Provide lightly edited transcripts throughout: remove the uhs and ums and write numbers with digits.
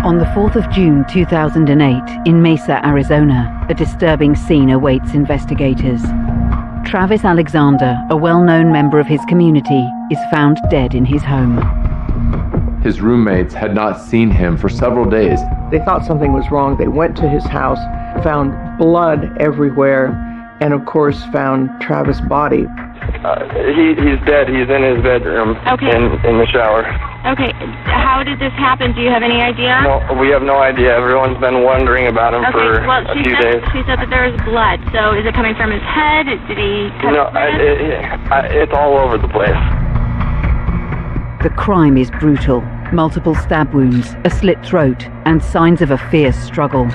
On the 4th of June 2008, in Mesa, Arizona, a disturbing scene awaits investigators. Travis Alexander, a well-known member of his community, is found dead in his home. His roommates had not seen him for several days. They thought something was wrong. They went to his house, found blood everywhere, and of course found Travis' body. He's dead. He's in his bedroom. Okay. In the shower. Okay. How did this happen? Do you have any idea? No, we have no idea. Everyone's been wondering about him for a few days. She said that there was blood. So is it coming from his head? Did he cut his head? It's all over the place. The crime is brutal. Multiple stab wounds, a slit throat, and signs of a fierce struggle.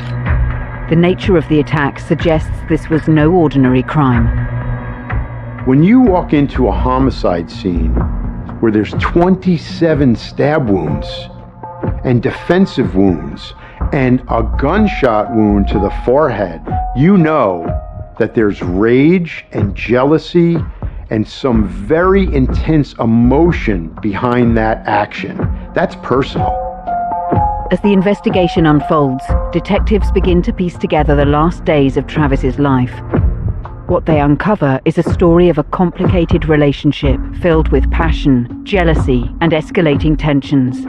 The nature of the attack suggests this was no ordinary crime. When you walk into a homicide scene where there's 27 stab wounds and defensive wounds and a gunshot wound to the forehead, you know that there's rage and jealousy and some very intense emotion behind that action. That's personal. As the investigation unfolds, detectives begin to piece together the last days of Travis's life. What they uncover is a story of a complicated relationship filled with passion, jealousy, and escalating tensions.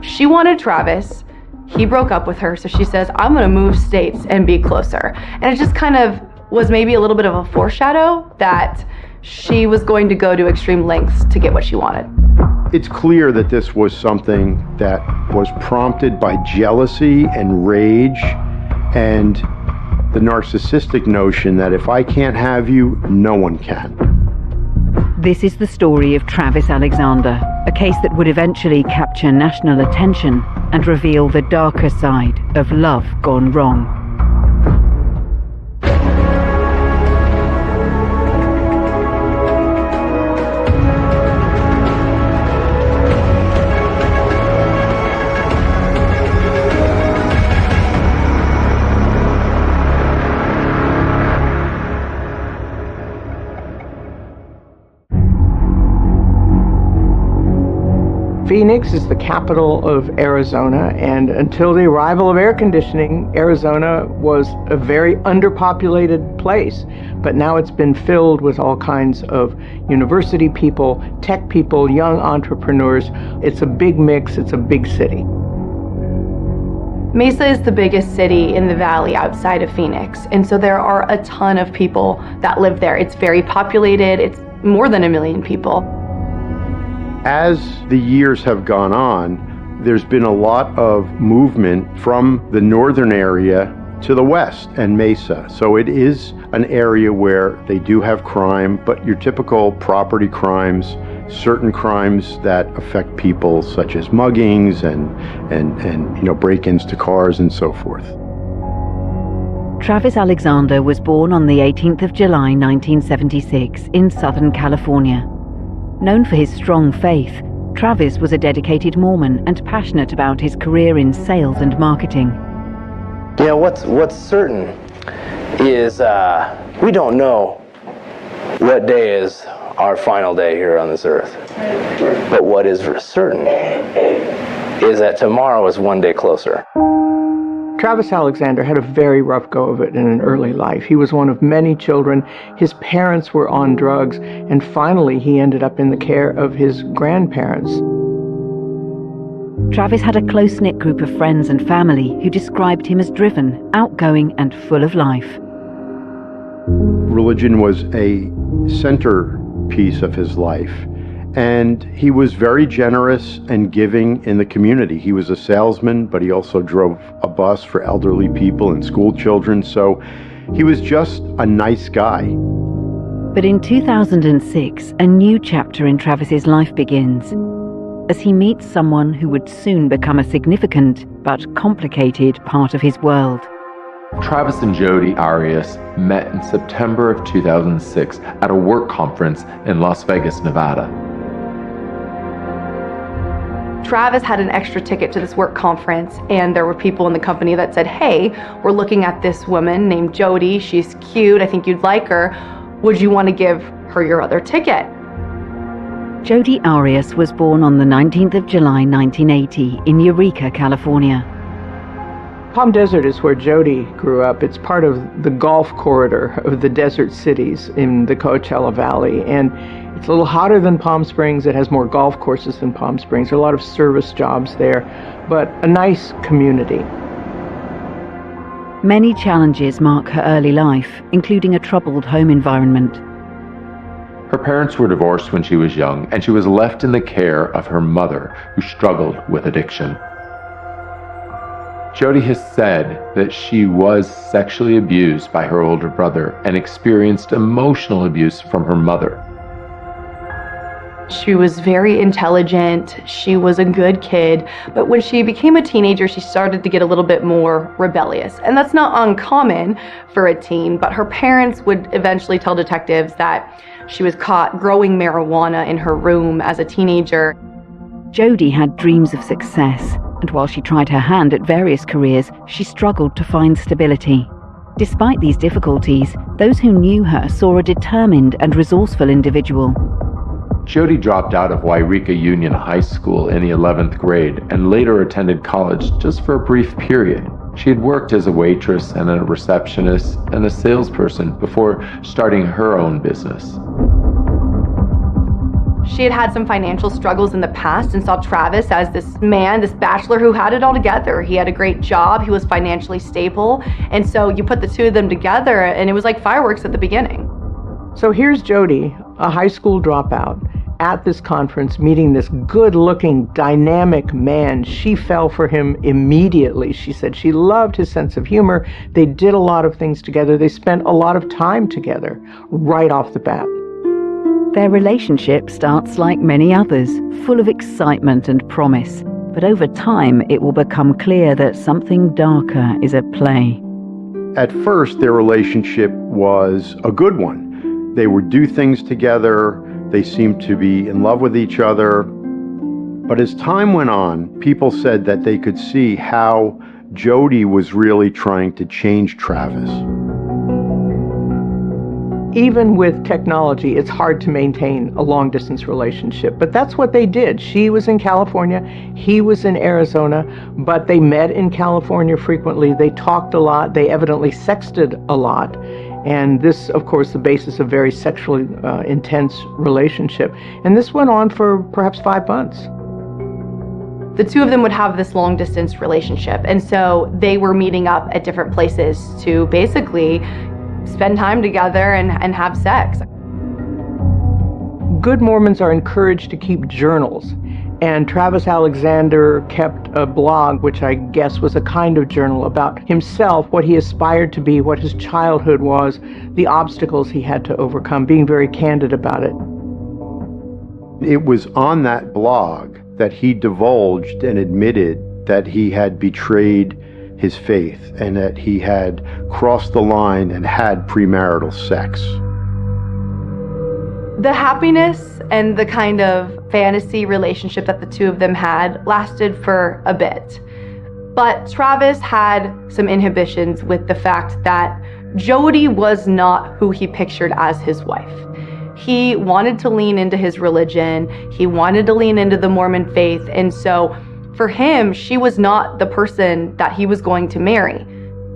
She wanted Travis. He broke up with her, so she says, I'm gonna move states and be closer. And it just kind of was maybe a little bit of a foreshadow that she was going to go to extreme lengths to get what she wanted. It's clear that this was something that was prompted by jealousy and rage and the narcissistic notion that if I can't have you, no one can. This is the story of Travis Alexander, a case that would eventually capture national attention and reveal the darker side of love gone wrong. Phoenix is the capital of Arizona, and until the arrival of air conditioning, Arizona was a very underpopulated place. But now it's been filled with all kinds of university people, tech people, young entrepreneurs. It's a big mix, it's a big city. Mesa is the biggest city in the valley outside of Phoenix, and so there are a ton of people that live there. It's very populated, it's more than 1 million people. As the years have gone on, there's been a lot of movement from the northern area to the west and Mesa. So it is an area where they do have crime, but your typical property crimes, certain crimes that affect people such as muggings and break-ins to cars and so forth. Travis Alexander was born on the 18th of July 1976 in Southern California. Known for his strong faith, Travis was a dedicated Mormon and passionate about his career in sales and marketing. You know, what's certain is we don't know what day is our final day here on this earth. But what is certain is that tomorrow is one day closer. Travis Alexander had a very rough go of it in an early life. He was one of many children. His parents were on drugs, and finally he ended up in the care of his grandparents. Travis had a close-knit group of friends and family who described him as driven, outgoing, and full of life. Religion was a centerpiece of his life, and he was very generous and giving in the community. He was a salesman, but he also drove a bus for elderly people and school children, so he was just a nice guy. But in 2006, a new chapter in Travis's life begins, as he meets someone who would soon become a significant but complicated part of his world. Travis and Jody Arias met in September of 2006 at a work conference in Las Vegas, Nevada. Travis had an extra ticket to this work conference, and there were people in the company that said, hey, we're looking at this woman named Jody. She's cute. I think you'd like her. Would you want to give her your other ticket? Jodi Arias was born on the 19th of July 1980 in Eureka, California. Palm Desert is where Jodi grew up. It's part of the Gulf corridor of the desert cities in the Coachella Valley. And it's a little hotter than Palm Springs. It has more golf courses than Palm Springs. There are a lot of service jobs there, but a nice community. Many challenges mark her early life, including a troubled home environment. Her parents were divorced when she was young, and she was left in the care of her mother, who struggled with addiction. Jodi has said that she was sexually abused by her older brother and experienced emotional abuse from her mother. She was very intelligent, she was a good kid, but when she became a teenager, she started to get a little bit more rebellious. And that's not uncommon for a teen, but her parents would eventually tell detectives that she was caught growing marijuana in her room as a teenager. Jodi had dreams of success, and while she tried her hand at various careers, she struggled to find stability. Despite these difficulties, those who knew her saw a determined and resourceful individual. Jodi dropped out of Wairika Union High School in the 11th grade and later attended college just for a brief period. She had worked as a waitress and a receptionist and a salesperson before starting her own business. She had some financial struggles in the past and saw Travis as this man, this bachelor who had it all together. He had a great job, he was financially stable, and so you put the two of them together and it was like fireworks at the beginning. So here's Jodi, a high school dropout, at this conference meeting this good-looking, dynamic man. She fell for him immediately. She said she loved his sense of humor. They did a lot of things together. They spent a lot of time together right off the bat. Their relationship starts like many others, full of excitement and promise. But over time, it will become clear that something darker is at play. At first, their relationship was a good one. They would do things together. They seemed to be in love with each other. But as time went on, people said that they could see how Jodi was really trying to change Travis. Even with technology, it's hard to maintain a long-distance relationship, but that's what they did. She was in California, he was in Arizona, but they met in California frequently. They talked a lot. They evidently sexted a lot. And this, of course, the basis of very sexually intense relationship. And this went on for perhaps 5 months. The two of them would have this long distance relationship. And so they were meeting up at different places to basically spend time together and have sex. Good Mormons are encouraged to keep journals. And Travis Alexander kept a blog, which I guess was a kind of journal about himself, what he aspired to be, what his childhood was, the obstacles he had to overcome, being very candid about it. It was on that blog that he divulged and admitted that he had betrayed his faith and that he had crossed the line and had premarital sex. The happiness and the kind of fantasy relationship that the two of them had lasted for a bit. But Travis had some inhibitions with the fact that Jodi was not who he pictured as his wife. He wanted to lean into his religion, he wanted to lean into the Mormon faith, and so for him, she was not the person that he was going to marry.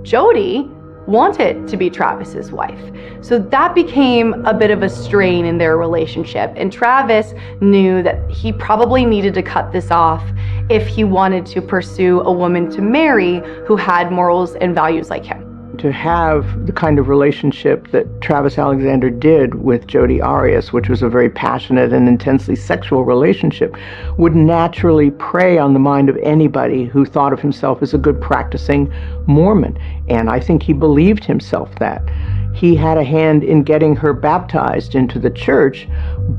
Jodi wanted to be Travis's wife. So that became a bit of a strain in their relationship. And Travis knew that he probably needed to cut this off if he wanted to pursue a woman to marry who had morals and values like him. To have the kind of relationship that Travis Alexander did with Jodi Arias, which was a very passionate and intensely sexual relationship, would naturally prey on the mind of anybody who thought of himself as a good practicing Mormon. And I think he believed himself that. He had a hand in getting her baptized into the church,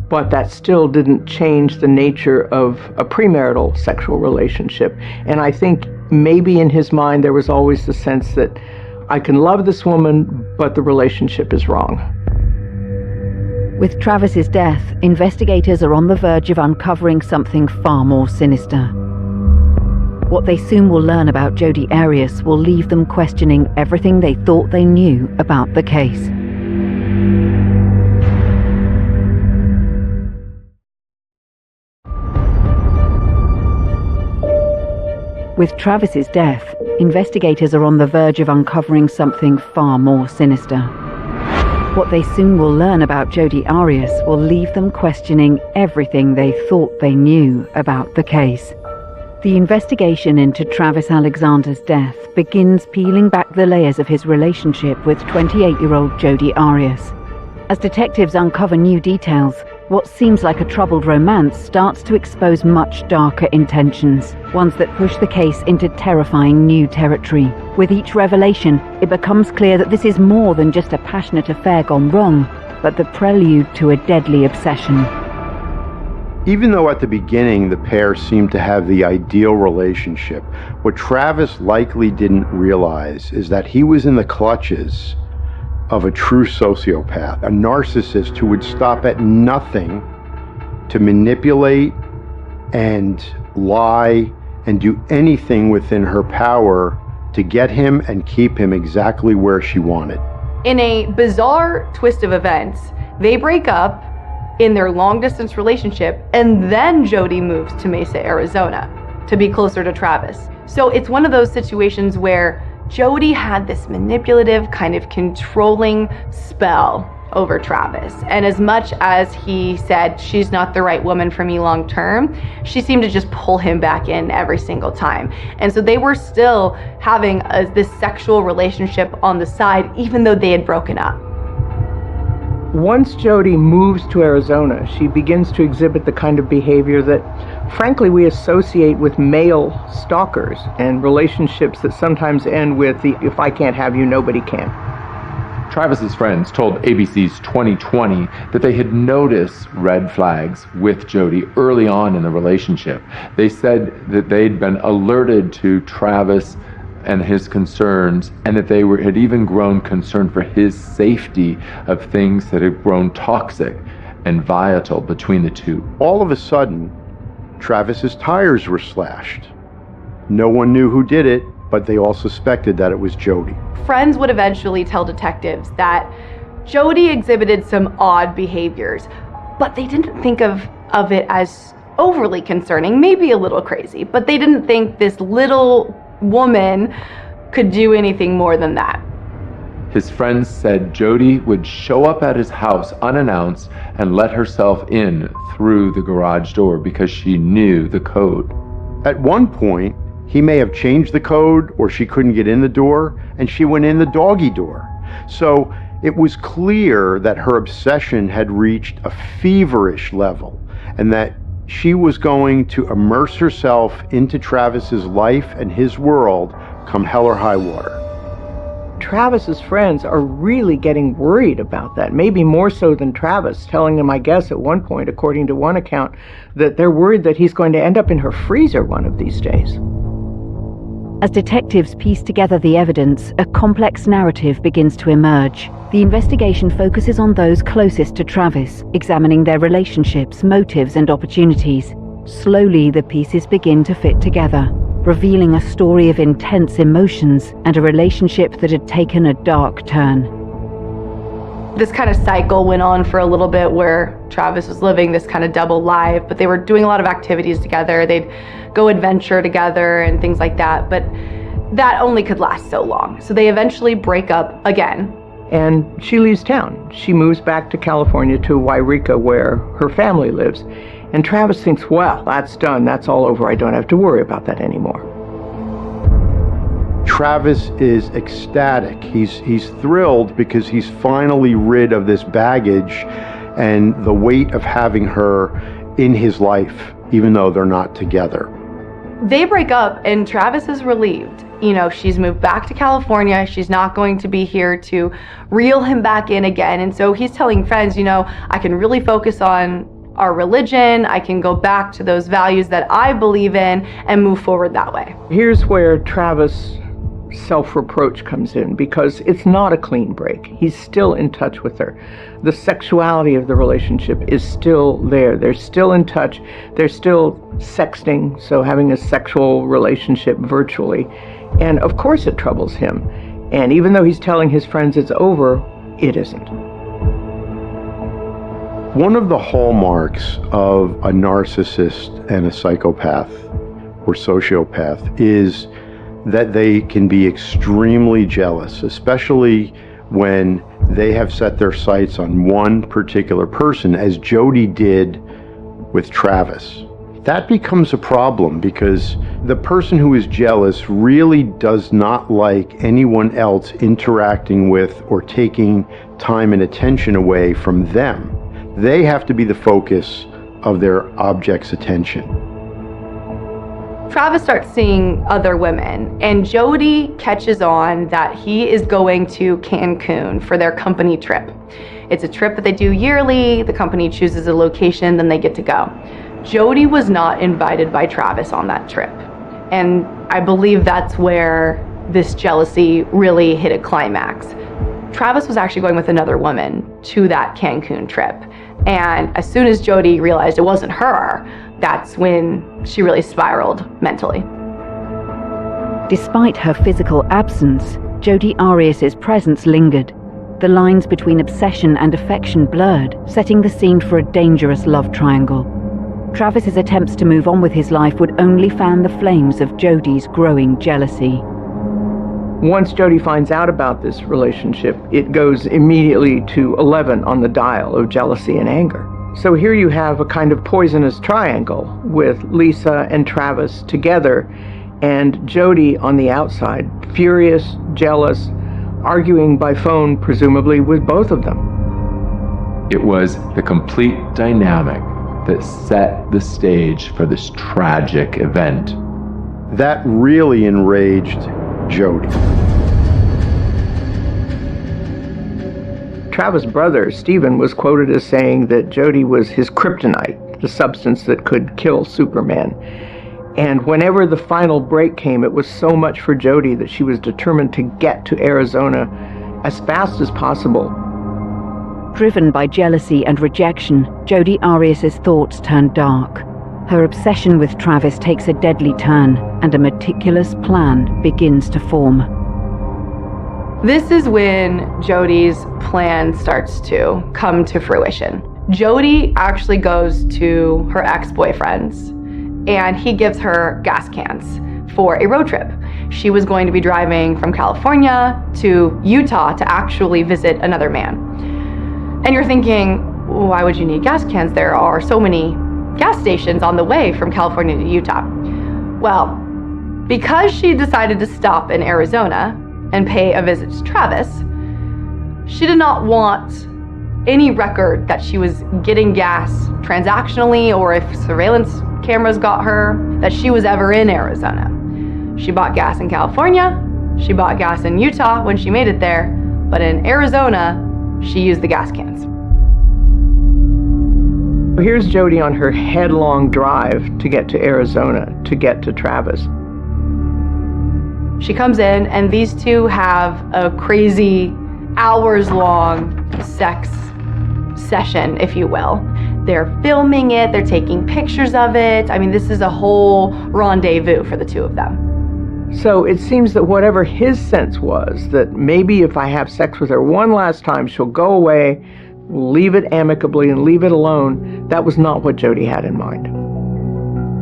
but that still didn't change the nature of a premarital sexual relationship. And I think maybe in his mind there was always the sense that I can love this woman, but the relationship is wrong. With Travis's death, investigators are on the verge of uncovering something far more sinister. What they soon will learn about Jodi Arias will leave them questioning everything they thought they knew about the case. With Travis's death, investigators are on the verge of uncovering something far more sinister. What they soon will learn about Jodi Arias will leave them questioning everything they thought they knew about the case. The investigation into Travis Alexander's death begins peeling back the layers of his relationship with 28-year-old Jodi Arias. As detectives uncover new details, what seems like a troubled romance starts to expose much darker intentions, ones that push the case into terrifying new territory. With each revelation, it becomes clear that this is more than just a passionate affair gone wrong, but the prelude to a deadly obsession. Even though at the beginning the pair seemed to have the ideal relationship, what Travis likely didn't realize is that he was in the clutches of a true sociopath, a narcissist who would stop at nothing to manipulate and lie and do anything within her power to get him and keep him exactly where she wanted. In a bizarre twist of events, they break up in their long-distance relationship, and then Jodi moves to Mesa, Arizona to be closer to Travis. So it's one of those situations where Jodi had this manipulative, kind of controlling spell over Travis. And as much as he said, she's not the right woman for me long term, she seemed to just pull him back in every single time. And so they were still having this sexual relationship on the side, even though they had broken up. Once Jodi moves to Arizona, she begins to exhibit the kind of behavior that, frankly, we associate with male stalkers and relationships that sometimes end with the "if I can't have you, nobody can." Travis's friends told ABC's 2020 that they had noticed red flags with Jodi early on in the relationship. They said that they'd been alerted to Travis and his concerns, and that they had even grown concerned for his safety of things that had grown toxic and volatile between the two. All of a sudden, Travis's tires were slashed. No one knew who did it, but they all suspected that it was Jodi. Friends would eventually tell detectives that Jodi exhibited some odd behaviors, but they didn't think of it as overly concerning, maybe a little crazy, but they didn't think this little woman could do anything more than that. His friends said Jodi would show up at his house unannounced and let herself in through the garage door because she knew the code. At one point, he may have changed the code, or she couldn't get in the door, and she went in the doggy door. So it was clear that her obsession had reached a feverish level, and that she was going to immerse herself into Travis's life and his world come hell or high water. Travis's friends are really getting worried about that, maybe more so than Travis, telling them, I guess, at one point, according to one account, that they're worried that he's going to end up in her freezer one of these days. As detectives piece together the evidence, a complex narrative begins to emerge. The investigation focuses on those closest to Travis, examining their relationships, motives, and opportunities. Slowly, the pieces begin to fit together, revealing a story of intense emotions and a relationship that had taken a dark turn. This kind of cycle went on for a little bit where Travis was living this kind of double life, but they were doing a lot of activities together. They'd go adventure together and things like that, but that only could last so long. So they eventually break up again. And she leaves town. She moves back to California, to Wairika, where her family lives. And Travis thinks, well, that's done. That's all over. I don't have to worry about that anymore. Travis is ecstatic. He's thrilled because he's finally rid of this baggage and the weight of having her in his life, even though they're not together. They break up and Travis is relieved. You know, she's moved back to California. She's not going to be here to reel him back in again. And so he's telling friends, you know, I can really focus on our religion. I can go back to those values that I believe in and move forward that way. Here's where Travis' self-reproach comes in, because it's not a clean break. He's still in touch with her. The sexuality of the relationship is still there. They're still in touch. They're still sexting, so having a sexual relationship virtually. And of course it troubles him. And even though he's telling his friends it's over, it isn't. One of the hallmarks of a narcissist and a psychopath or sociopath is that they can be extremely jealous, especially when they have set their sights on one particular person, as Jody did with Travis. That becomes a problem because the person who is jealous really does not like anyone else interacting with or taking time and attention away from them. They have to be the focus of their object's attention. Travis starts seeing other women, and Jody catches on that he is going to Cancun for their company trip. It's a trip that they do yearly. The company chooses a location, then they get to go. Jody was not invited by Travis on that trip, and I believe that's where this jealousy really hit a climax. Travis was actually going with another woman to that Cancun trip, and as soon as Jody realized it wasn't her, that's when she really spiraled mentally. Despite her physical absence, Jody Arias's presence lingered. The lines between obsession and affection blurred, setting the scene for a dangerous love triangle. Travis's attempts to move on with his life would only fan the flames of Jody's growing jealousy. Once Jody finds out about this relationship, it goes immediately to 11 on the dial of jealousy and anger. So here you have a kind of poisonous triangle with Lisa and Travis together, and Jody on the outside, furious, jealous, arguing by phone, presumably with both of them. It was the complete dynamic that set the stage for this tragic event. That really enraged Jody. Travis' brother, Stephen, was quoted as saying that Jody was his kryptonite, the substance that could kill Superman. And whenever the final break came, it was so much for Jody that she was determined to get to Arizona as fast as possible. Driven by jealousy and rejection, Jody Arias's thoughts turn dark. Her obsession with Travis takes a deadly turn, and a meticulous plan begins to form. This is when Jody's plan starts to come to fruition. Jody actually goes to her ex-boyfriend's, and he gives her gas cans for a road trip. She was going to be driving from California to Utah to actually visit another man. And you're thinking, why would you need gas cans? There are so many gas stations on the way from California to Utah. Well, because she decided to stop in Arizona and pay a visit to Travis, she did not want any record that she was getting gas transactionally, or if surveillance cameras got her, that she was ever in Arizona. She bought gas in California, she bought gas in Utah when she made it there, but in Arizona, she used the gas cans. Here's Jody on her headlong drive to get to Arizona, to get to Travis. She comes in, and these two have a crazy hours-long sex session, if you will. They're filming it, they're taking pictures of it. I mean, this is a whole rendezvous for the two of them. So it seems that whatever his sense was, that maybe if I have sex with her one last time, she'll go away, leave it amicably and leave it alone, that was not what Jody had in mind.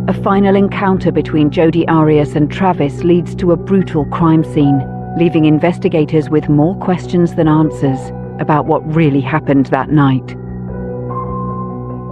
A final encounter between Jody Arias and Travis leads to a brutal crime scene, leaving investigators with more questions than answers about what really happened that night.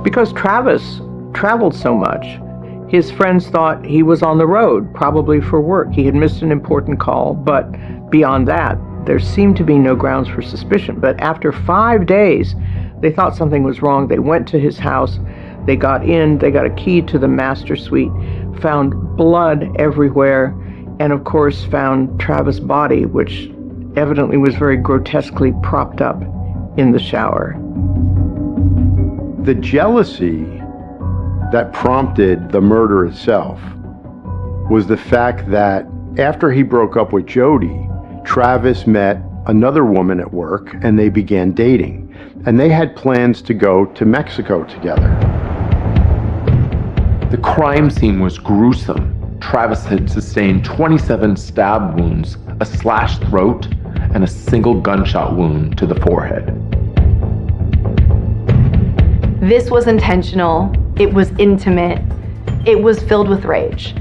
Because Travis traveled so much, his friends thought he was on the road, probably for work. He had missed an important call, but beyond that, there seemed to be no grounds for suspicion. But after 5 days, they thought something was wrong. They went to his house. They got in, they got a key to the master suite, found blood everywhere, and of course found Travis' body, which evidently was very grotesquely propped up in the shower. The jealousy that prompted the murder itself was the fact that after he broke up with Jody, Travis met another woman at work and they began dating. And they had plans to go to Mexico together. The crime scene was gruesome. Travis had sustained 27 stab wounds, a slashed throat, and a single gunshot wound to the forehead. This was intentional, it was intimate, it was filled with rage.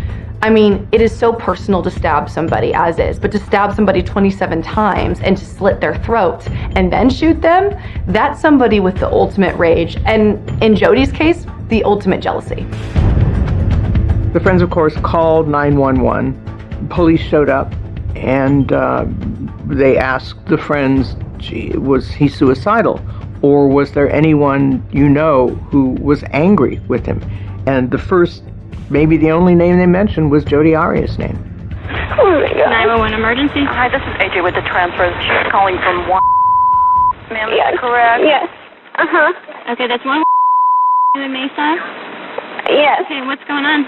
I mean, it is so personal to stab somebody as is, but to stab somebody 27 times and to slit their throat and then shoot them, that's somebody with the ultimate rage. And in Jody's case, the ultimate jealousy. The friends, of course, called 911. Police showed up and they asked the friends, gee, was he suicidal? Or was there anyone you know who was angry with him? And the first, maybe the only name they mentioned was Jodi Arias' name. Oh my God. 911 emergency? Hi, this is AJ with the transfer. She's calling from one. Ma'am, is that correct? Yes. Okay, that's one in Mesa? Yes. Okay, what's going on?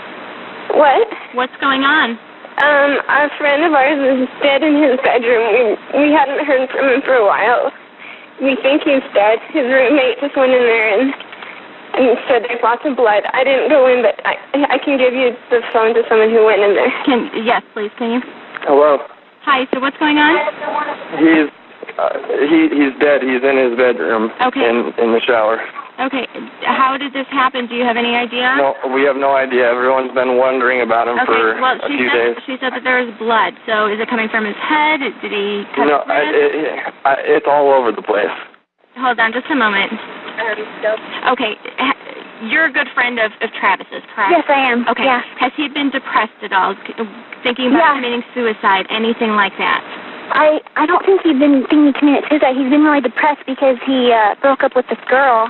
What? What's going on? A friend of ours is dead in his bedroom. We hadn't heard from him for a while. We think he's dead. His roommate just went in there and said there's lots of blood. I didn't go in, but I can give you the phone to someone who went in there. Yes, please, can you? Hello. Hi, so what's going on? He's dead. He's in his bedroom. Okay. In the shower. Okay, how did this happen? Do you have any idea? No, we have no idea. Everyone's been wondering about him for a few days. She said that there was blood. So is it coming from his head? Did he cut his wrist? It's all over the place. Hold on just a moment. Okay, you're a good friend of Travis's, correct? Yes, I am. Okay. Yeah. Has he been depressed at all? Thinking about committing suicide? Anything like that? I don't think he's been thinking he committed suicide. He's been really depressed because he broke up with this girl,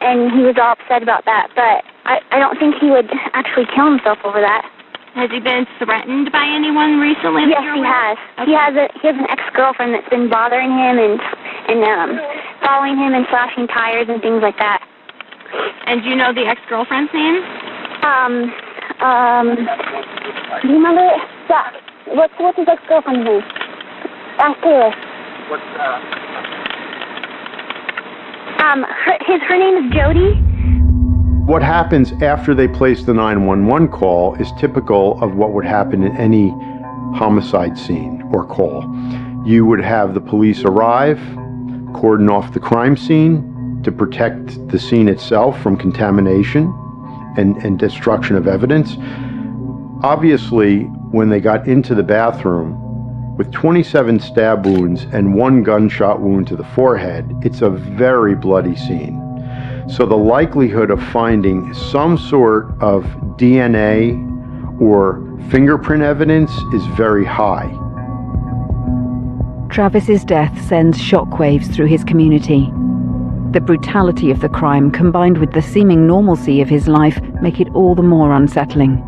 and he was all upset about that. But I don't think he would actually kill himself over that. Has he been threatened by anyone recently? Yes, he has. Okay. He has an ex-girlfriend that's been bothering him and following him and slashing tires and things like that. And do you know the ex-girlfriend's name? Do you remember? Yeah. What's his ex-girlfriend's name? Ask Taylor. Her name is Jody. What happens after they place the 911 call is typical of what would happen in any homicide scene or call. You would have the police arrive, cordon off the crime scene to protect the scene itself from contamination and destruction of evidence. Obviously, when they got into the bathroom, with 27 stab wounds and 1 gunshot wound to the forehead, it's a very bloody scene. So the likelihood of finding some sort of DNA or fingerprint evidence is very high. Travis's death sends shockwaves through his community. The brutality of the crime combined with the seeming normalcy of his life make it all the more unsettling.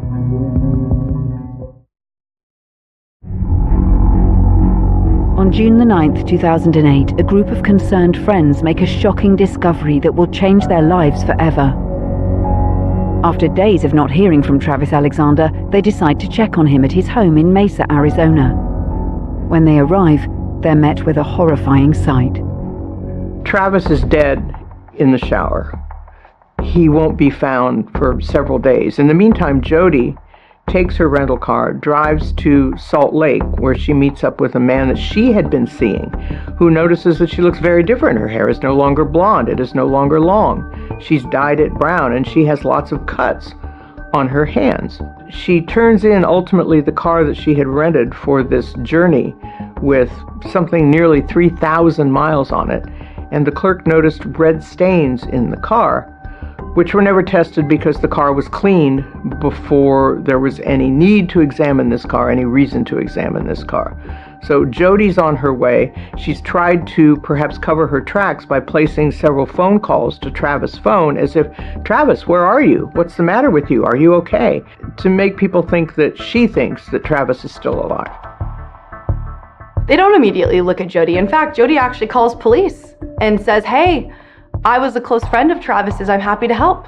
On June the 9th, 2008, a group of concerned friends make a shocking discovery that will change their lives forever. After days of not hearing from Travis Alexander, they decide to check on him at his home in Mesa, Arizona. When they arrive, they're met with a horrifying sight. Travis is dead in the shower. He won't be found for several days. In the meantime, Jody takes her rental car, drives to Salt Lake, where she meets up with a man that she had been seeing, who notices that she looks very different. Her hair is no longer blonde. It is no longer long. She's dyed it brown, and she has lots of cuts on her hands. She turns in, ultimately, the car that she had rented for this journey with something nearly 3,000 miles on it, and the clerk noticed red stains in the car, which were never tested because the car was cleaned before there was any need to examine this car, any reason to examine this car. So Jody's on her way. She's tried to perhaps cover her tracks by placing several phone calls to Travis' phone as if, Travis, where are you? What's the matter with you? Are you okay? To make people think that she thinks that Travis is still alive. They don't immediately look at Jody. In fact, Jody actually calls police and says, hey, I was a close friend of Travis's. I'm happy to help.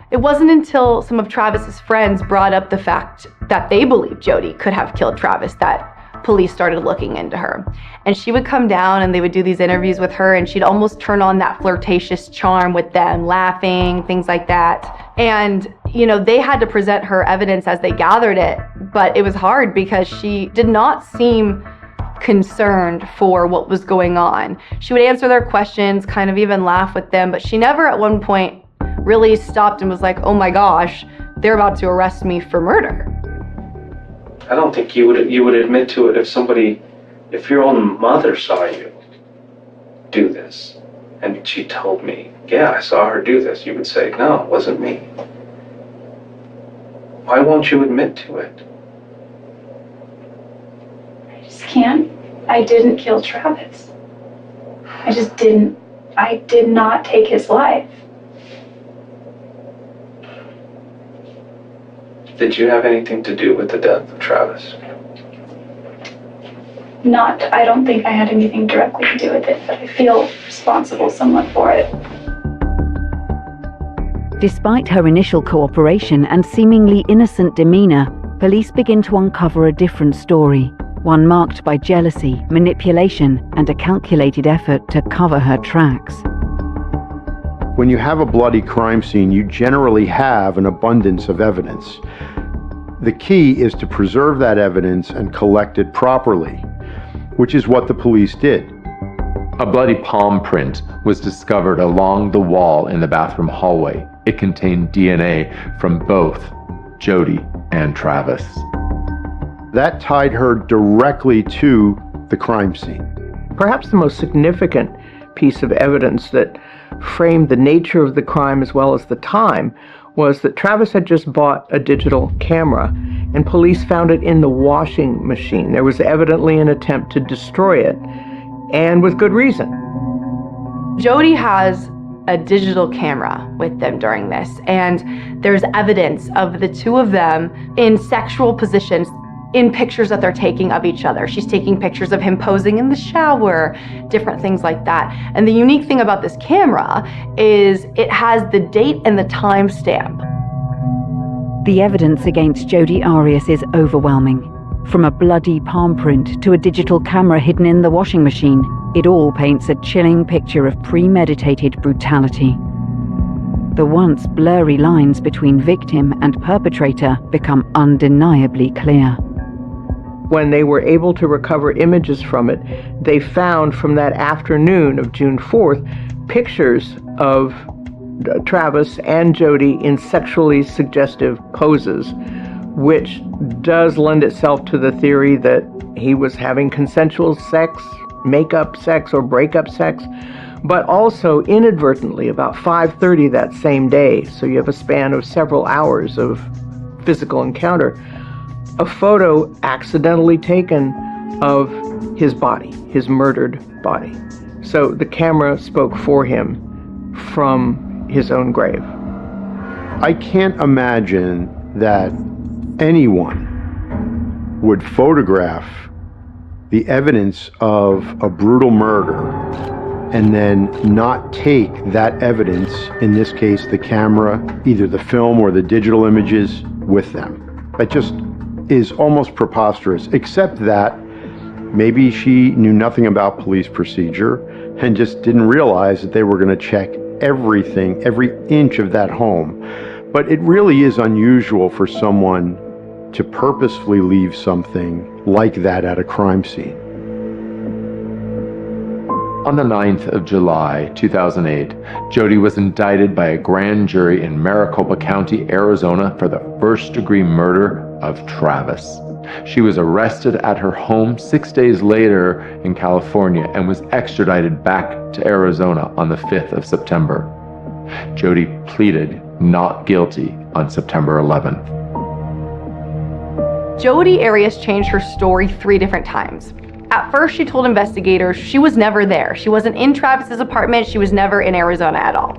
It wasn't until some of Travis's friends brought up the fact that they believed Jody could have killed Travis that police started looking into her. And she would come down and they would do these interviews with her, and she'd almost turn on that flirtatious charm with them, laughing, things like that. And, they had to present her evidence as they gathered it, but it was hard because she did not seem concerned for what was going on. She would answer their questions, kind of even laugh with them, but she never at one point really stopped and was like, oh my gosh, they're about to arrest me for murder. I don't think you would admit to it if your own mother saw you do this, and she told me, yeah, I saw her do this. You would say, no, it wasn't me. Why won't you admit to it? I just can't. I didn't kill Travis. I just didn't. I did not take his life. Did you have anything to do with the death of Travis? I don't think I had anything directly to do with it, but I feel responsible somewhat for it. Despite her initial cooperation and seemingly innocent demeanour, police begin to uncover a different story, one marked by jealousy, manipulation, and a calculated effort to cover her tracks. When you have a bloody crime scene, you generally have an abundance of evidence. The key is to preserve that evidence and collect it properly, which is what the police did. A bloody palm print was discovered along the wall in the bathroom hallway. It contained DNA from both Jody and Travis. That tied her directly to the crime scene. Perhaps the most significant piece of evidence that framed the nature of the crime as well as the time was that Travis had just bought a digital camera, and police found it in the washing machine. There was evidently an attempt to destroy it, and with good reason. Jody has a digital camera with them during this, and there's evidence of the two of them in sexual positions in pictures that they're taking of each other. She's taking pictures of him posing in the shower, different things like that. And the unique thing about this camera is it has the date and the time stamp. The evidence against Jodi Arias is overwhelming. From a bloody palm print to a digital camera hidden in the washing machine, it all paints a chilling picture of premeditated brutality. The once blurry lines between victim and perpetrator become undeniably clear. When they were able to recover images from it, they found from that afternoon of June 4th pictures of Travis and Jody in sexually suggestive poses, which does lend itself to the theory that he was having consensual sex, make-up sex, or break-up sex, but also inadvertently about 5:30 that same day, so you have a span of several hours of physical encounter, a photo accidentally taken of his body, his murdered body. So the camera spoke for him from his own grave. I can't imagine that anyone would photograph the evidence of a brutal murder and then not take that evidence, in this case the camera, either the film or the digital images, with them. That just is almost preposterous, except that maybe she knew nothing about police procedure and just didn't realize that they were going to check everything, every inch of that home. But it really is unusual for someone to purposefully leave something like that at a crime scene. On the 9th of July, 2008, Jody was indicted by a grand jury in Maricopa County, Arizona for the first-degree murder of Travis. She was arrested at her home 6 days later in California and was extradited back to Arizona on the 5th of September. Jody pleaded not guilty on September 11th. Jodi Arias changed her story 3 different times. At first, she told investigators she was never there. She wasn't in Travis's apartment. She was never in Arizona at all.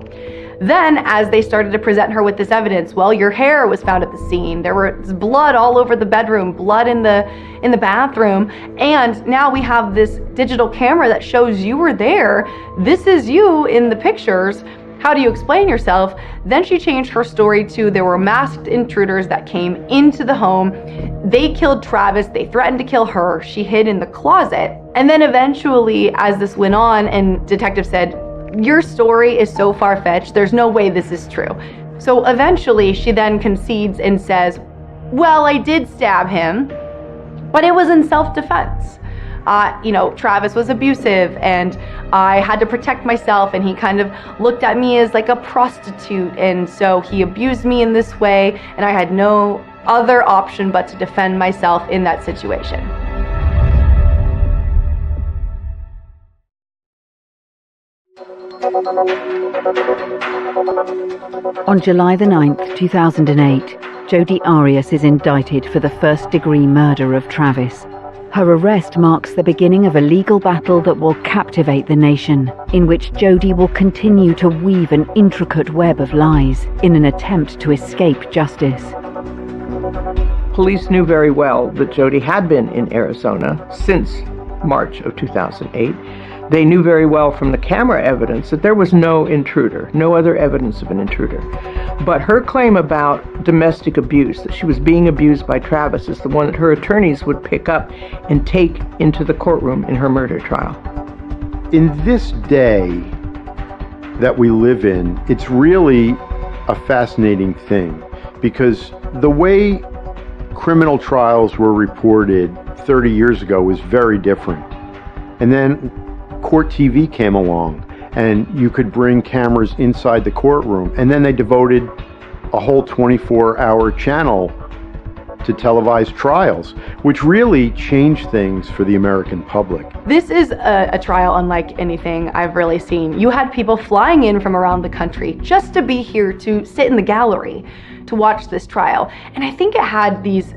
Then, as they started to present her with this evidence, well, your hair was found at the scene. There was blood all over the bedroom, blood in the bathroom, and now we have this digital camera that shows you were there. This is you in the pictures. How do you explain yourself? Then she changed her story to there were masked intruders that came into the home. They killed Travis. They threatened to kill her. She hid in the closet. And then eventually, as this went on, and detectives said, your story is so far-fetched, there's no way this is true. So eventually, she then concedes and says, well, I did stab him, but it was in self-defense. Travis was abusive and I had to protect myself, and he kind of looked at me as like a prostitute, and so he abused me in this way, and I had no other option but to defend myself in that situation. On July the 9th, 2008, Jodi Arias is indicted for the first-degree murder of Travis. Her arrest marks the beginning of a legal battle that will captivate the nation, in which Jodi will continue to weave an intricate web of lies in an attempt to escape justice. Police knew very well that Jodi had been in Arizona since March of 2008. They knew very well from the camera evidence that there was no intruder, no other evidence of an intruder. But her claim about domestic abuse, that she was being abused by Travis, is the one that her attorneys would pick up and take into the courtroom in her murder trial. In this day that we live in, it's really a fascinating thing, because the way criminal trials were reported 30 years ago was very different. And then court TV came along, and you could bring cameras inside the courtroom, and then they devoted a whole 24-hour channel to televised trials, which really changed things for the American public. This is a trial unlike anything I've really seen. You had people flying in from around the country just to be here to sit in the gallery to watch this trial. And I think it had these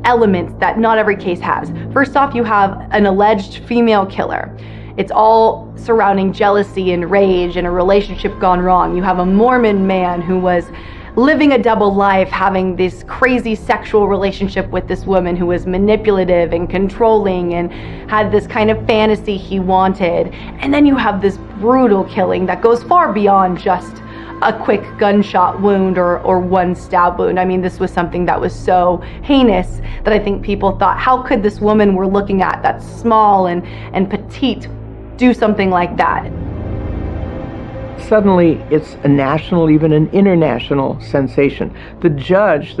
elements that not every case has. First off, you have an alleged female killer. It's all surrounding jealousy and rage and a relationship gone wrong. You have a Mormon man who was living a double life, having this crazy sexual relationship with this woman who was manipulative and controlling and had this kind of fantasy he wanted. And then you have this brutal killing that goes far beyond just a quick gunshot wound or one stab wound. I mean, this was something that was so heinous that I think people thought, how could this woman we're looking at that's small and petite do something like that? Suddenly, it's a national, even an international sensation. The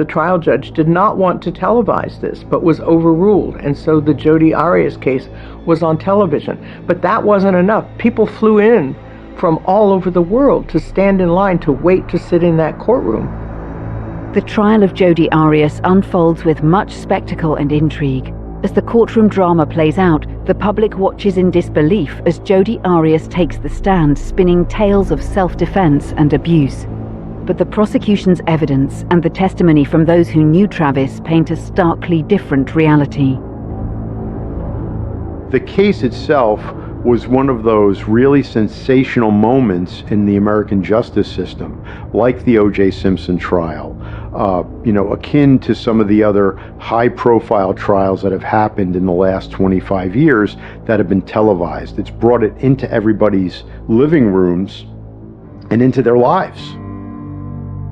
trial judge, did not want to televise this, but was overruled. And so the Jodi Arias case was on television. But that wasn't enough. People flew in from all over the world to stand in line to wait to sit in that courtroom. The trial of Jodi Arias unfolds with much spectacle and intrigue. As the courtroom drama plays out, the public watches in disbelief as Jodi Arias takes the stand, spinning tales of self-defense and abuse. But the prosecution's evidence and the testimony from those who knew Travis paint a starkly different reality. The case itself was one of those really sensational moments in the American justice system, like the O.J. Simpson trial, akin to some of the other high-profile trials that have happened in the last 25 years that have been televised. It's brought it into everybody's living rooms and into their lives.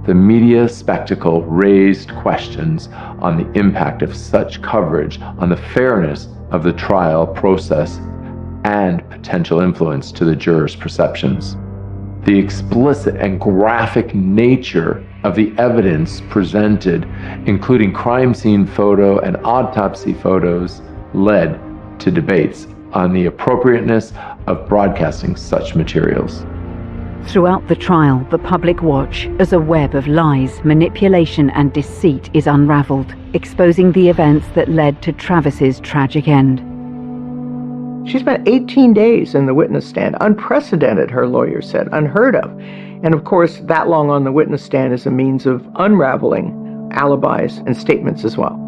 The media spectacle raised questions on the impact of such coverage on the fairness of the trial process and potential influence to the jurors' perceptions. The explicit and graphic nature of the evidence presented, including crime scene photo and autopsy photos, led to debates on the appropriateness of broadcasting such materials. Throughout the trial, the public watch as a web of lies, manipulation and deceit is unraveled, exposing the events that led to Travis's tragic end. She spent 18 days in the witness stand, unprecedented, her lawyer said, unheard of. And of course, that long on the witness stand is a means of unraveling alibis and statements as well.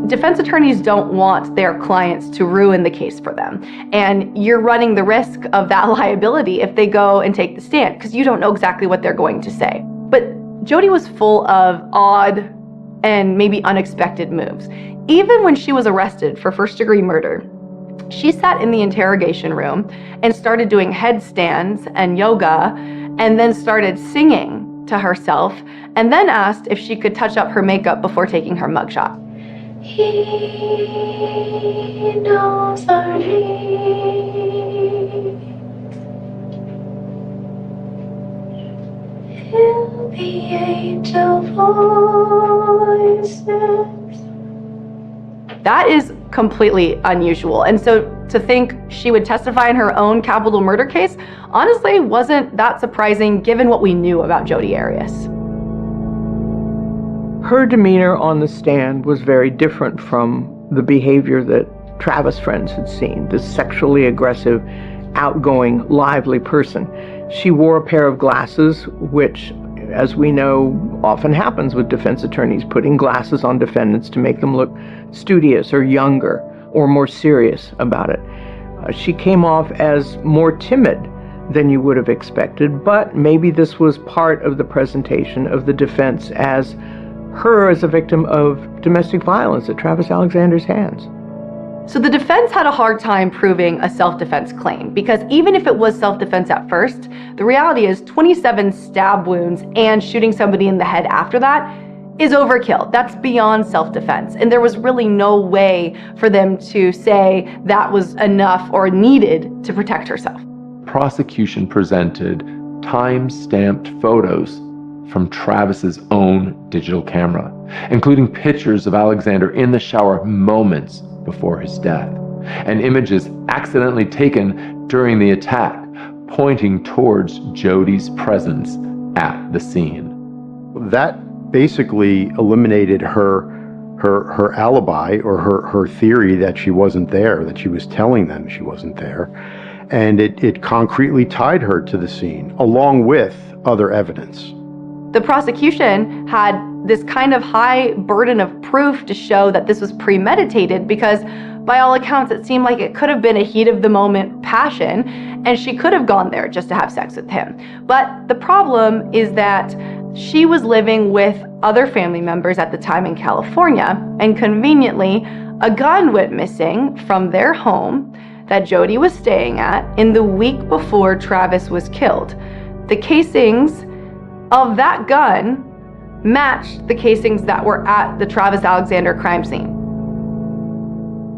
Defense attorneys don't want their clients to ruin the case for them. And you're running the risk of that liability if they go and take the stand, because you don't know exactly what they're going to say. But Jodi was full of odd and maybe unexpected moves. Even when she was arrested for first-degree murder, she sat in the interrogation room and started doing headstands and yoga, and then started singing to herself, and then asked if she could touch up her makeup before taking her mugshot. He knows our needs. He'll be angel voices. That is completely unusual. And so to think she would testify in her own capital murder case, honestly, wasn't that surprising given what we knew about Jodi Arias. Her demeanor on the stand was very different from the behavior that Travis' friends had seen, this sexually aggressive, outgoing, lively person. She wore a pair of glasses, which, as we know, often happens with defense attorneys, putting glasses on defendants to make them look studious or younger or more serious about it. She came off as more timid than you would have expected, but maybe this was part of the presentation of the defense as her as a victim of domestic violence at Travis Alexander's hands. So the defense had a hard time proving a self-defense claim, because even if it was self-defense at first, the reality is 27 stab wounds and shooting somebody in the head after that is overkill. That's beyond self-defense. And there was really no way for them to say that was enough or needed to protect herself. Prosecution presented time-stamped photos from Travis's own digital camera, including pictures of Alexander in the shower moments before his death, and images accidentally taken during the attack, pointing towards Jody's presence at the scene. That basically eliminated her alibi, or her theory that she wasn't there, that she was telling them she wasn't there. And it concretely tied her to the scene, along with other evidence. The prosecution had this kind of high burden of proof to show that this was premeditated, because by all accounts it seemed like it could have been a heat of the moment passion, and she could have gone there just to have sex with him. But the problem is that she was living with other family members at the time in California, and conveniently a gun went missing from their home that Jody was staying at in the week before Travis was killed. The casings of that gun matched the casings that were at the Travis Alexander crime scene.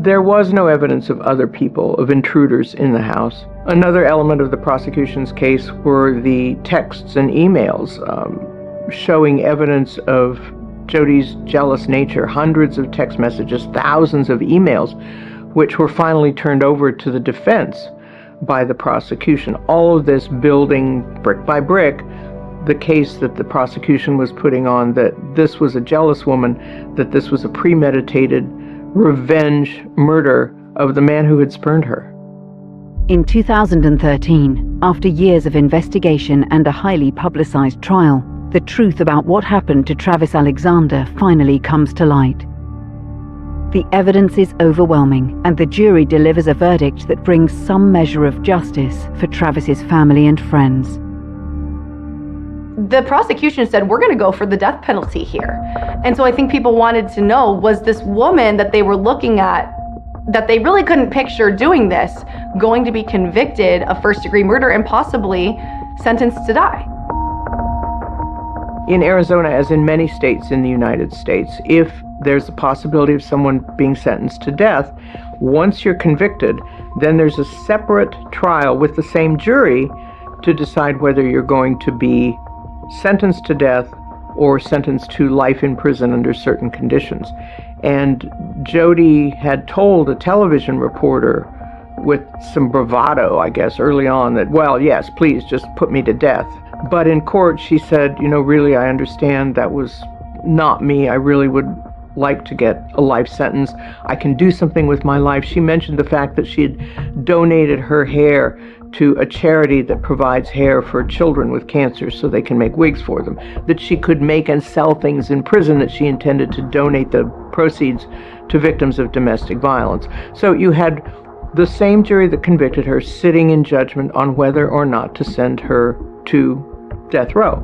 There was no evidence of other people, of intruders in the house. Another element of the prosecution's case were the texts and emails showing evidence of Jody's jealous nature, hundreds of text messages, thousands of emails, which were finally turned over to the defense by the prosecution. All of this building brick by brick the case that the prosecution was putting on, that this was a jealous woman, that this was a premeditated revenge murder of the man who had spurned her. In 2013, after years of investigation and a highly publicized trial, the truth about what happened to Travis Alexander finally comes to light. The evidence is overwhelming, and the jury delivers a verdict that brings some measure of justice for Travis's family and friends. The prosecution said, we're going to go for the death penalty here. And so I think people wanted to know, was this woman that they were looking at, that they really couldn't picture doing this, going to be convicted of first-degree murder and possibly sentenced to die? In Arizona, as in many states in the United States, if there's a possibility of someone being sentenced to death, once you're convicted, then there's a separate trial with the same jury to decide whether you're going to be sentenced to death or sentenced to life in prison under certain conditions. And Jody had told a television reporter with some bravado, I guess, early on that, well, yes, please just put me to death. But in court, she said, really, I understand that was not me. I really would like to get a life sentence. I can do something with my life. She mentioned the fact that she had donated her hair to a charity that provides hair for children with cancer so they can make wigs for them, that she could make and sell things in prison, that she intended to donate the proceeds to victims of domestic violence. So you had the same jury that convicted her sitting in judgment on whether or not to send her to death row.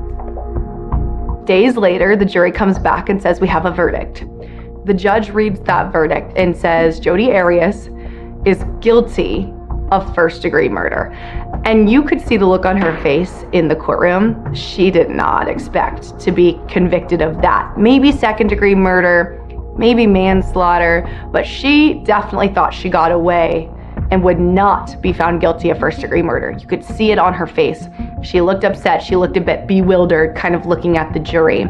Days later, the jury comes back and says, we have a verdict. The judge reads that verdict and says, Jody Arias is guilty of first-degree murder. And you could see the look on her face in the courtroom. She did not expect to be convicted of that. Maybe second-degree murder, maybe manslaughter, but she definitely thought she got away and would not be found guilty of first-degree murder. You could see it on her face. She looked upset, she looked a bit bewildered, kind of looking at the jury.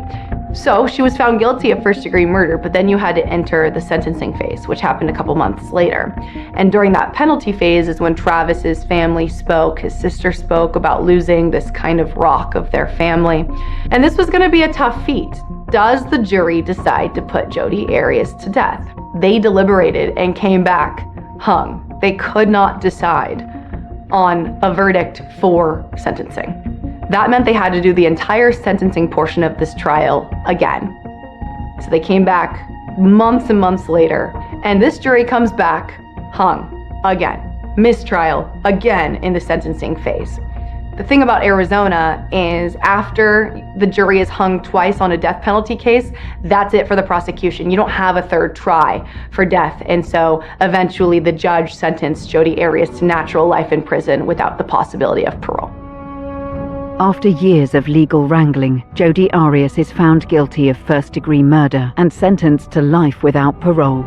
So she was found guilty of first-degree murder, but then you had to enter the sentencing phase, which happened a couple months later. And during that penalty phase is when Travis's family spoke, his sister spoke about losing this kind of rock of their family. And this was gonna be a tough feat. Does the jury decide to put Jodi Arias to death? They deliberated and came back hung. They could not decide on a verdict for sentencing. That meant they had to do the entire sentencing portion of this trial again. So they came back months and months later, and this jury comes back hung again. Mistrial again in the sentencing phase. The thing about Arizona is after the jury is hung twice on a death penalty case, that's it for the prosecution. You don't have a third try for death. And so eventually the judge sentenced Jodi Arias to natural life in prison without the possibility of parole. After years of legal wrangling, Jodi Arias is found guilty of first-degree murder and sentenced to life without parole.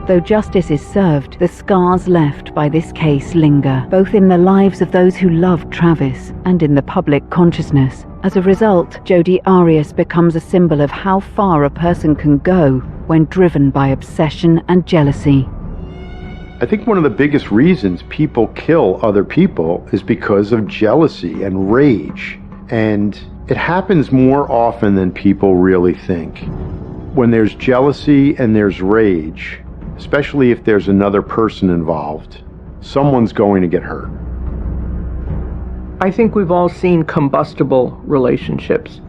Though justice is served, the scars left by this case linger, both in the lives of those who loved Travis and in the public consciousness. As a result, Jodi Arias becomes a symbol of how far a person can go when driven by obsession and jealousy. I think one of the biggest reasons people kill other people is because of jealousy and rage. And it happens more often than people really think. When there's jealousy and there's rage, especially if there's another person involved, someone's going to get hurt. I think we've all seen combustible relationships,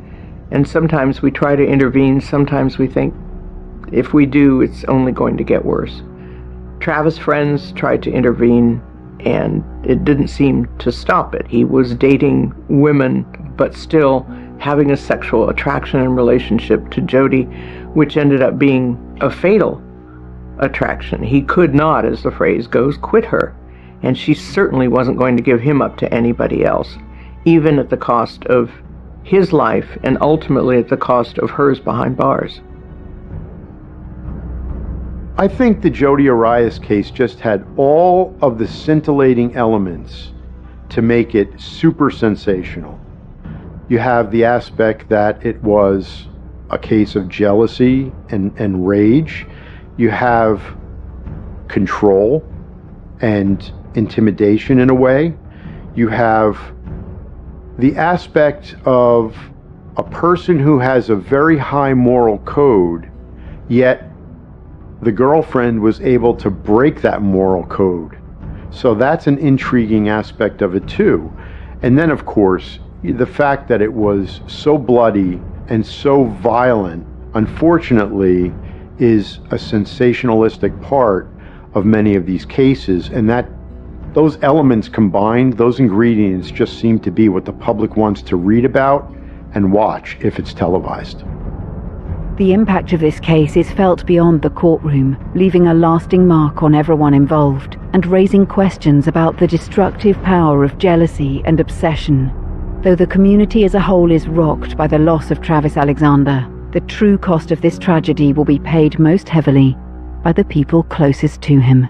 and sometimes we try to intervene, sometimes we think if we do, it's only going to get worse. Travis' friends tried to intervene, and it didn't seem to stop it. He was dating women, but still having a sexual attraction and relationship to Jodi, which ended up being a fatal attraction. He could not, as the phrase goes, quit her, and she certainly wasn't going to give him up to anybody else, even at the cost of his life and ultimately at the cost of hers behind bars. I think the Jodi Arias case just had all of the scintillating elements to make it super sensational. You have the aspect that it was a case of jealousy and rage. You have control and intimidation in a way. You have the aspect of a person who has a very high moral code, yet the girlfriend was able to break that moral code. So that's an intriguing aspect of it too. And then, of course, the fact that it was so bloody and so violent, unfortunately, is a sensationalistic part of many of these cases, and that those elements combined, those ingredients just seem to be what the public wants to read about and watch if it's televised. The impact of this case is felt beyond the courtroom, leaving a lasting mark on everyone involved and raising questions about the destructive power of jealousy and obsession. Though the community as a whole is rocked by the loss of Travis Alexander, the true cost of this tragedy will be paid most heavily by the people closest to him.